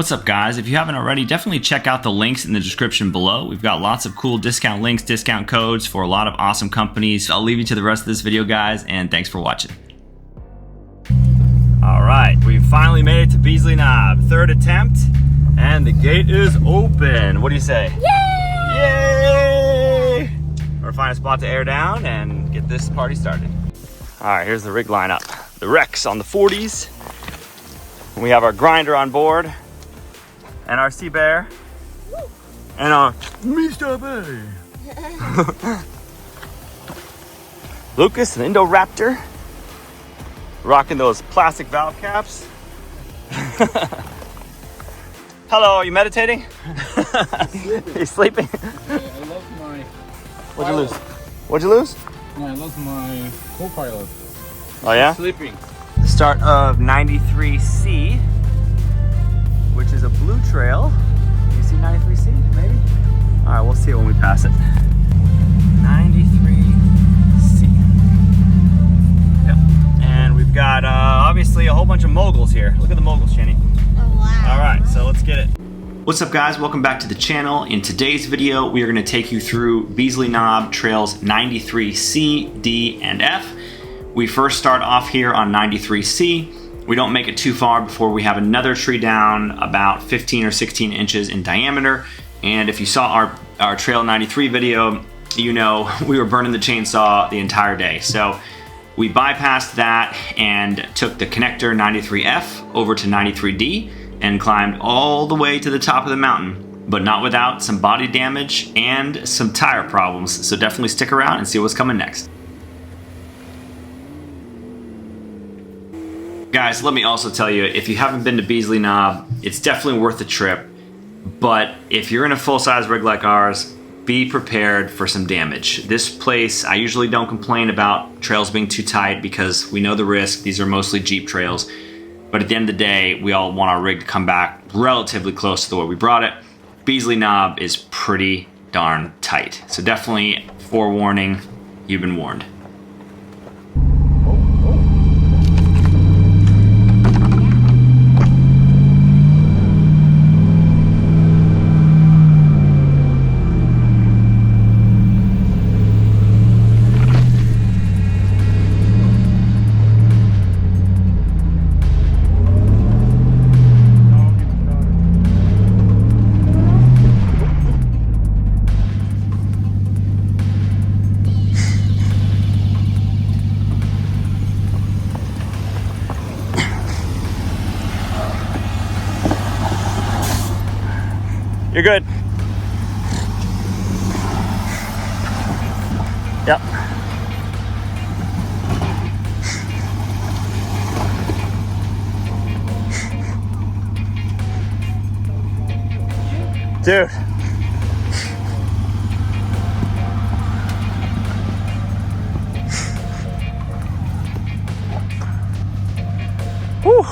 What's up, guys? If you haven't already, definitely check out the links in the description below. We've got lots of cool discount links, discount codes for a lot of awesome companies. I'll leave you to the rest of this video, guys, and thanks for watching. All right, we finally made it to Beasley Knob. Third attempt, and the gate is open. What do you say? Yay! Yay! We're gonna find a spot to air down and get this party started. All right, here's the rig lineup. The Rex on the 40s. We have our grinder on board. And our Sea Bear. And our Mr. Bay. Lucas, an Indo-Raptor. Rocking those plastic valve caps. Hello, are you meditating? You sleeping? I lost my... What'd you lose? What'd you lose? No, I lost my co-pilot. Oh yeah? Sleeping. The start of 93C. Which is a blue trail. Do you see 93C, maybe? All right, we'll see it when we pass it. 93C. Yep. And we've got, obviously, a whole bunch of moguls here. Look at the moguls, Jenny. Oh, wow. All right, so let's get it. What's up, guys? Welcome back to the channel. In today's video, we are gonna take you through Beasley Knob trails 93C, D, and F. We first start off here on 93C. We don't make it too far before we have another tree down about 15 or 16 inches in diameter. And if you saw our Trail 93 video, you know we were burning the chainsaw the entire day. So we bypassed that and took the connector 93F over to 93D and climbed all the way to the top of the mountain, but not without some body damage and some tire problems. So definitely stick around and see what's coming next. Guys, let me also tell you, if you haven't been to Beasley Knob, it's definitely worth the trip. But if you're in a full-size rig like ours, be prepared for some damage. This place, I usually don't complain about trails being too tight because we know the risk. These are mostly Jeep trails. But at the end of the day, we all want our rig to come back relatively close to the way we brought it. Beasley Knob is pretty darn tight. So definitely forewarning, you've been warned. You're good. Yep. Dude. Whew.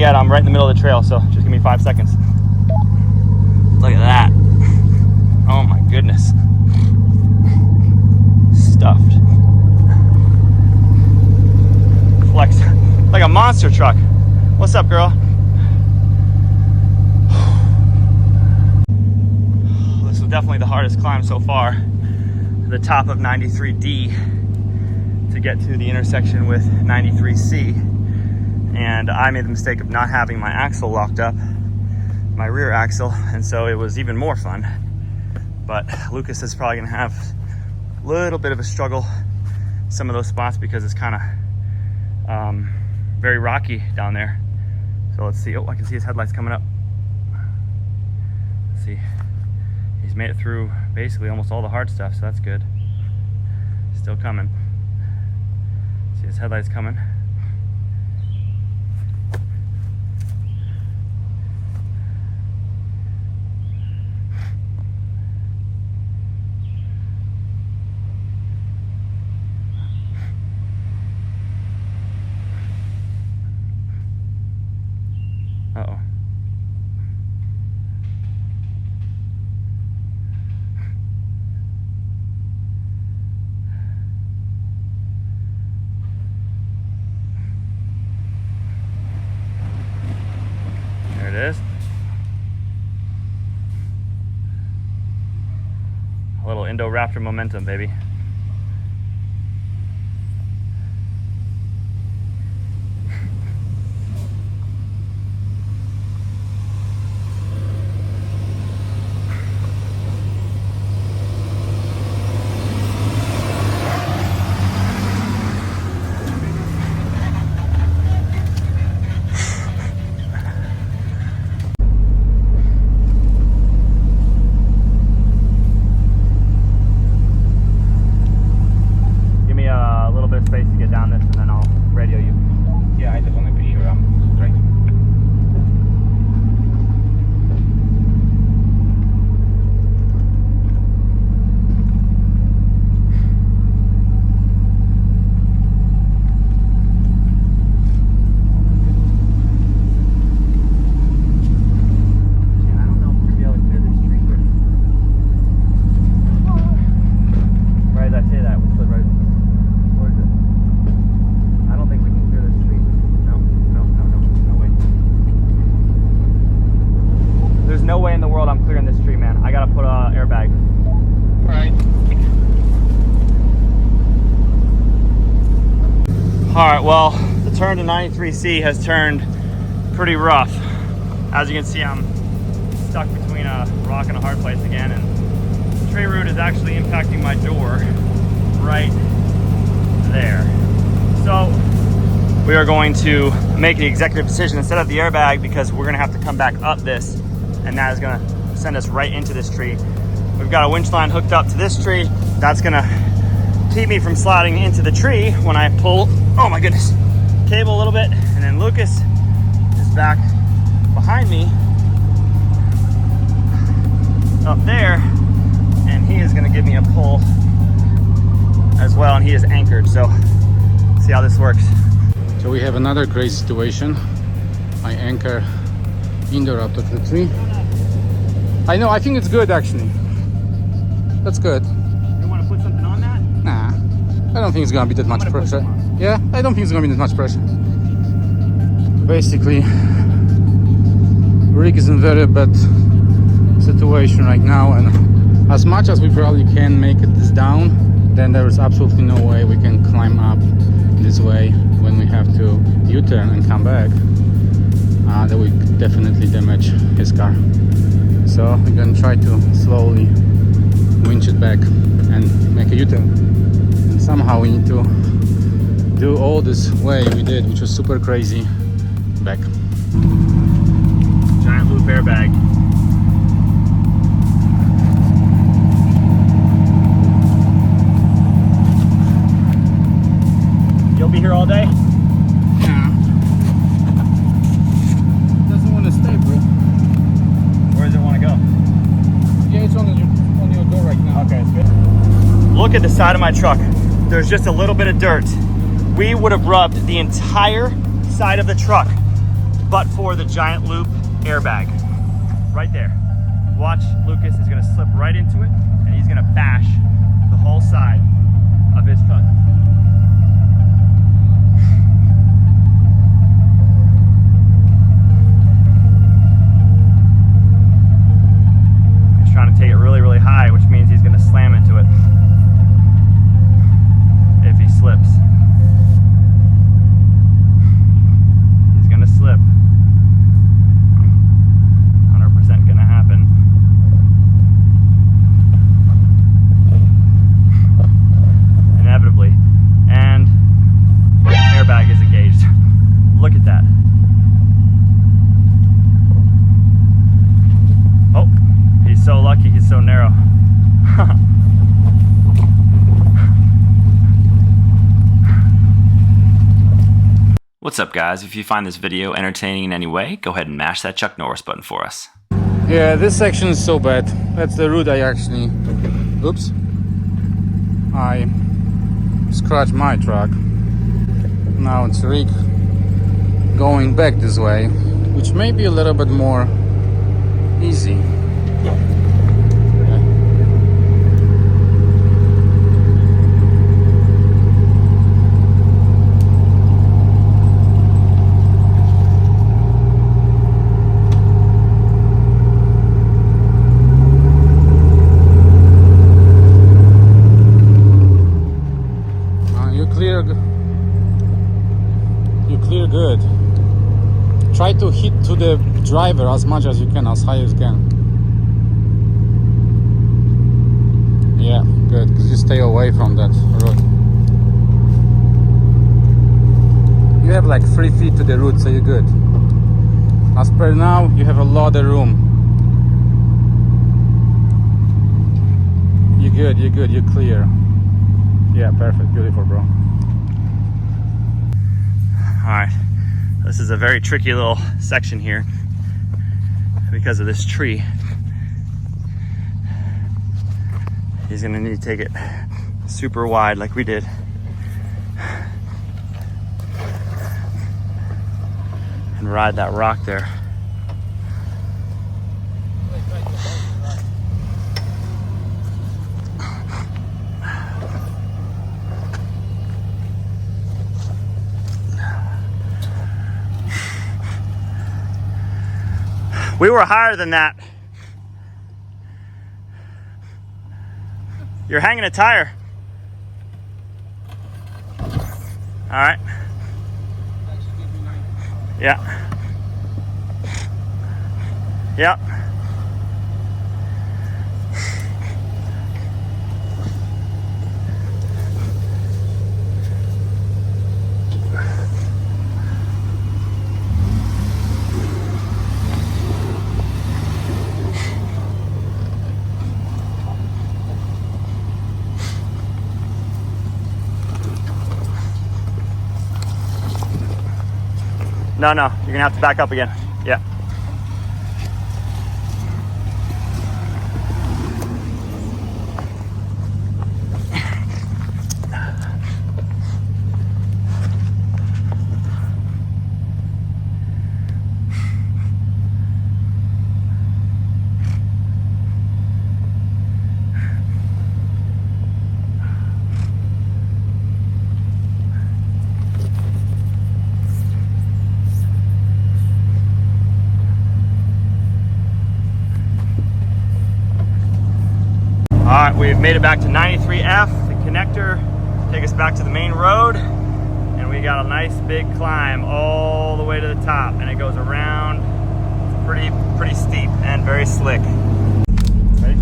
yet. I'm right in the middle of the trail, so just give me 5 seconds. Look at that. Oh my goodness. Stuffed. Flex like a monster truck. What's up, girl? This was definitely the hardest climb so far. The top of 93D to get to the intersection with 93C. And I made the mistake of not having my axle locked up, my rear axle, and so it was even more fun. But Lucas is probably gonna have a little bit of a struggle some of those spots because it's kind of very rocky down there. So let's see. Oh, I can see his headlights coming up. Let's see. He's made it through basically almost all the hard stuff, so that's good. Still coming. See his headlights coming. Uh-oh. There it is. A little Indo-Raptor momentum, baby. Space to get down this, and then I'll radio you. Yeah, I just want to be sure I'm straight. I don't know if we're gonna be able to clear this street here. Right as I say that, we slid right. I don't think we can clear this street. No way. There's no way in the world I'm clearing this street, man. I gotta put a airbag. Right. Alright, well, the turn to 93C has turned pretty rough. As you can see, I'm stuck between a rock and a hard place again, and tree root is actually impacting my door right there. So we are going to make the executive decision instead of the airbag, because we're gonna have to come back up this, and that is gonna send us right into this tree. We've got a winch line hooked up to this tree. That's gonna keep me from sliding into the tree when I pull, oh my goodness, cable a little bit. And then Lucas is back behind me up there, and he is gonna give me a pull as well, and he is anchored. So see how this works. So we have another crazy situation. I anchor in the Raptor to the tree. I know, I think it's good actually. That's good. You want to put something on that? Nah, I don't think it's gonna be that much pressure. Yeah, I don't think it's gonna be that much pressure. Basically, rig is in very bad situation right now, and as much as we probably can make it this down, then there is absolutely no way we can climb up this way when we have to U-turn and come back. That would definitely damage his car. So we're gonna try to slowly winch it back and make a U-turn. And somehow we need to do all this way we did, which was super crazy, back. Giant loop airbag. You'll be here all day? Yeah. Doesn't want to stay, bro. Where does it want to go? Yeah, it's on your door right now. Okay, it's good. Look at the side of my truck. There's just a little bit of dirt. We would have rubbed the entire side of the truck but for the giant loop airbag. Right there. Watch, Lucas is gonna slip right into it and he's gonna bash the whole side of his truck. He's trying to take it really, really high, which means he's gonna slam into it if he slips. He's gonna slip. 100% gonna happen. Inevitably. And airbag is engaged. Look at that. Oh, he's so lucky, he's so narrow. What's up, guys? If you find this video entertaining in any way, go ahead and mash that Chuck Norris button for us. Yeah, this section is so bad. That's the route I actually... Oops. I scratched my truck. Now it's Rick going back this way, which may be a little bit more easy. You clear good. Try to hit to the driver as much as you can, as high as you can. Yeah, good, because you stay away from that road. You have like 3 feet to the road, so you're good. As per now, you have a lot of room. You're good, you're clear. Yeah, perfect, beautiful, bro. Alright, this is a very tricky little section here because of this tree. He's gonna need to take it super wide like we did. And ride that rock there. We were higher than that. You're hanging a tire. All right. Yeah. Yep. No, you're gonna have to back up again. Yeah. All right, we've made it back to 93F, the connector, take us back to the main road, and we got a nice big climb all the way to the top, and it goes around. It's pretty steep and very slick. Ready?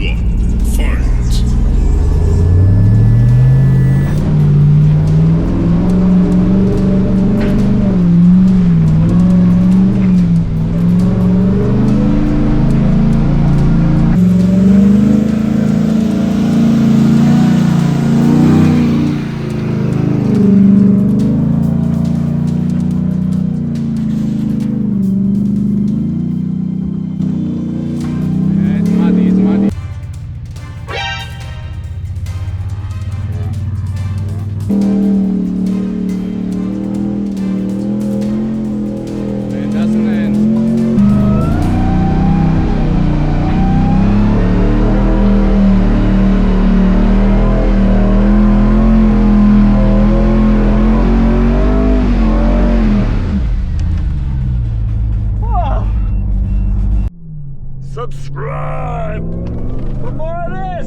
Round 1, fight! subscribe for more of this.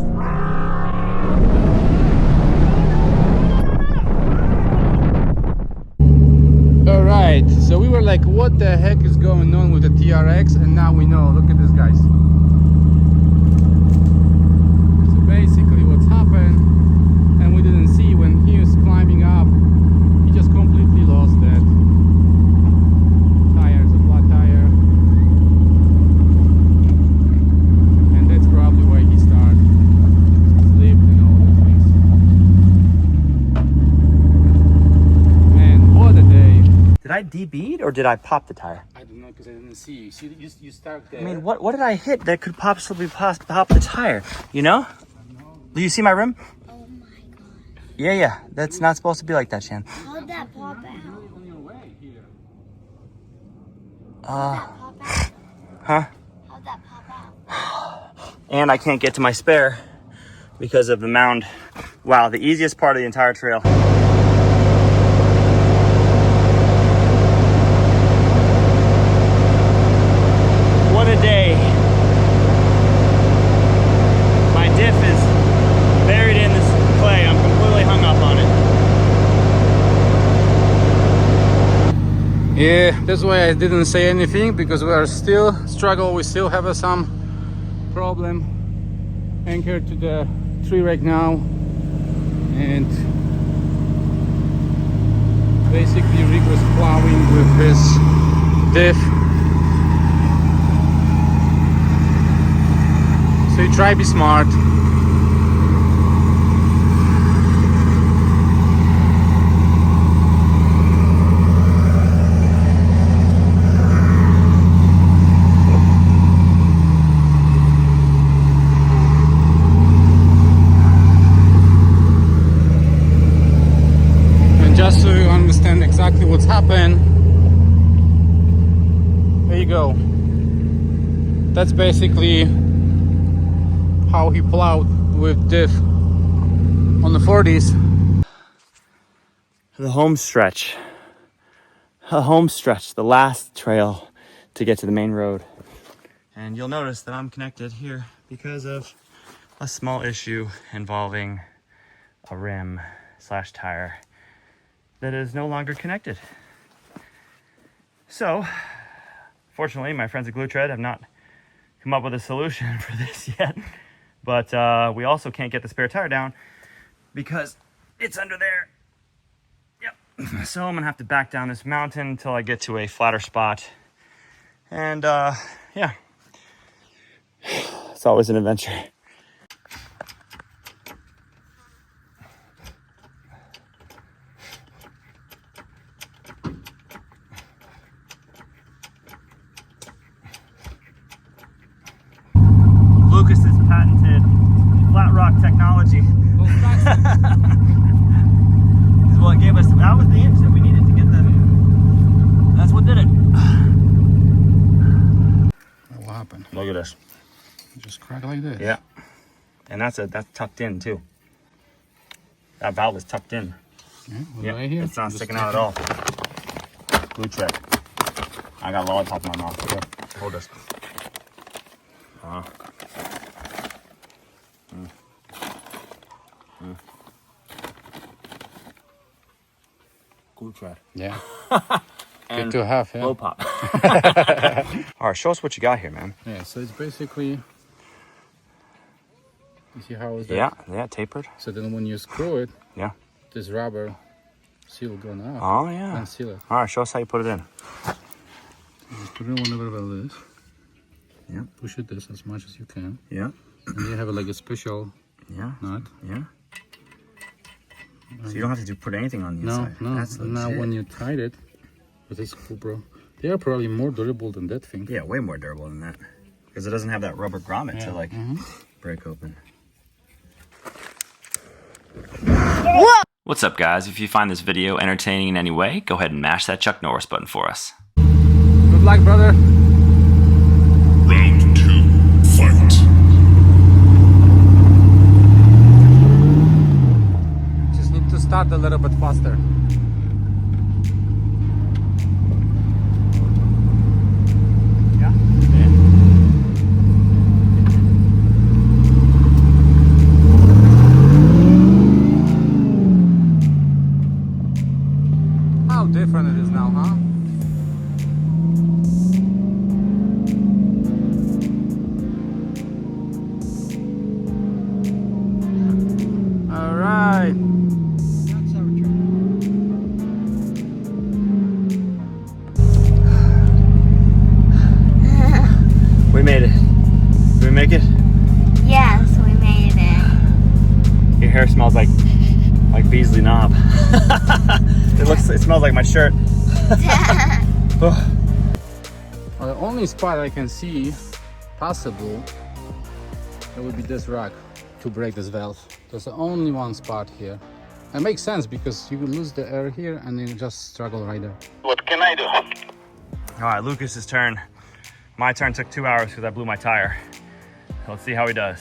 Alright, so we were like, what the heck is going on with the TRX? And now we know. Look at this, guys. So basically what's happened, and we didn't see when he was climbing up, he just completely lost that tire. It's a flat tire, and that's probably why he started slipped and all those things. Man, what a day. Did I debead or did I pop the tire? I don't know, because I didn't see you. See, you start there. I mean, what did I hit that could possibly pop the tire? You know? Do you see my rim? Oh my god. Yeah. That's not supposed to be like that, Shan. How'd that pop out? On your way here. How'd that pop out? Huh? How'd that pop out? And I can't get to my spare because of the mound. Wow, the easiest part of the entire trail. What a day. My diff is buried in this clay. I'm completely hung up on it. Yeah, that's why I didn't say anything, because we are still struggle. We still have some problem anchored to the tree right now, and basically Rick was plowing with his diff. So you try to be smart. And just so you understand exactly what's happened, there you go. That's basically how he plowed with diff on the 40s. The home stretch. The last trail to get to the main road. And you'll notice that I'm connected here because of a small issue involving a rim / tire that is no longer connected. So, fortunately, my friends at Glue Tread have not come up with a solution for this yet. But we also can't get the spare tire down because it's under there. Yep. So I'm gonna have to back down this mountain until I get to a flatter spot. And yeah, it's always an adventure. Lucas's patented flat rock technology is what gave us, that was the inch that we needed to get the, that's what did it. What happened? Look at this. Just crack like this. Yeah. And that's tucked in too. That valve is tucked in. Yeah, right here. It's not Just sticking out at all. Glue Tread. I got a lollipop in my mouth. Okay. Hold this. Glue Tread. Yeah. And Good to have, yeah. blow pop. All right, show us what you got here, man. Yeah, so it's basically, you see how is that? Yeah, tapered. So then when you screw it, Yeah. this rubber seal going out. Oh, yeah. And seal it. All right, show us how you put it in. Just put it whenever like this. Yeah. Push it this as much as you can. Yeah. And you have like a special Yeah. nut. Yeah. So you don't have to put anything on the inside. No. That's And now legit. when you tied it, with this cool, bro. They are probably more durable than that thing. Yeah, way more durable than that. Because it doesn't have that rubber grommet to like Mm-hmm. break open. What's up, guys? If you find this video entertaining in any way, go ahead and mash that Chuck Norris button for us. Good luck, brother. Round 2, fight. Just need to start a little bit faster. made it. Did we make it? Yes, we made it. Your hair smells like Beasley knob. It smells like my shirt. Well, the only spot I can see possible, it would be this rack to break this valve. There's only one spot here. It makes sense because you will lose the air here and then just struggle right there. What can I do? All right, Lucas's turn. My turn took 2 hours because I blew my tire. Let's see how he does.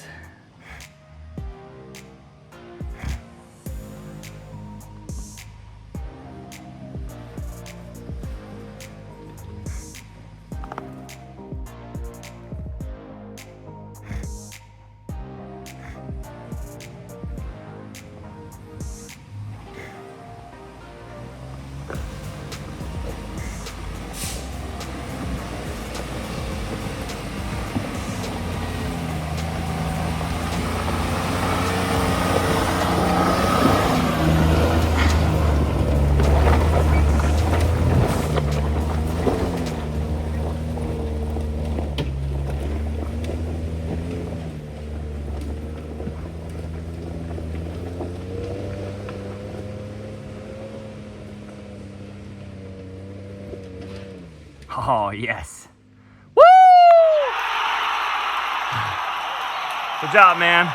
Oh, yes. Woo! Good job, man.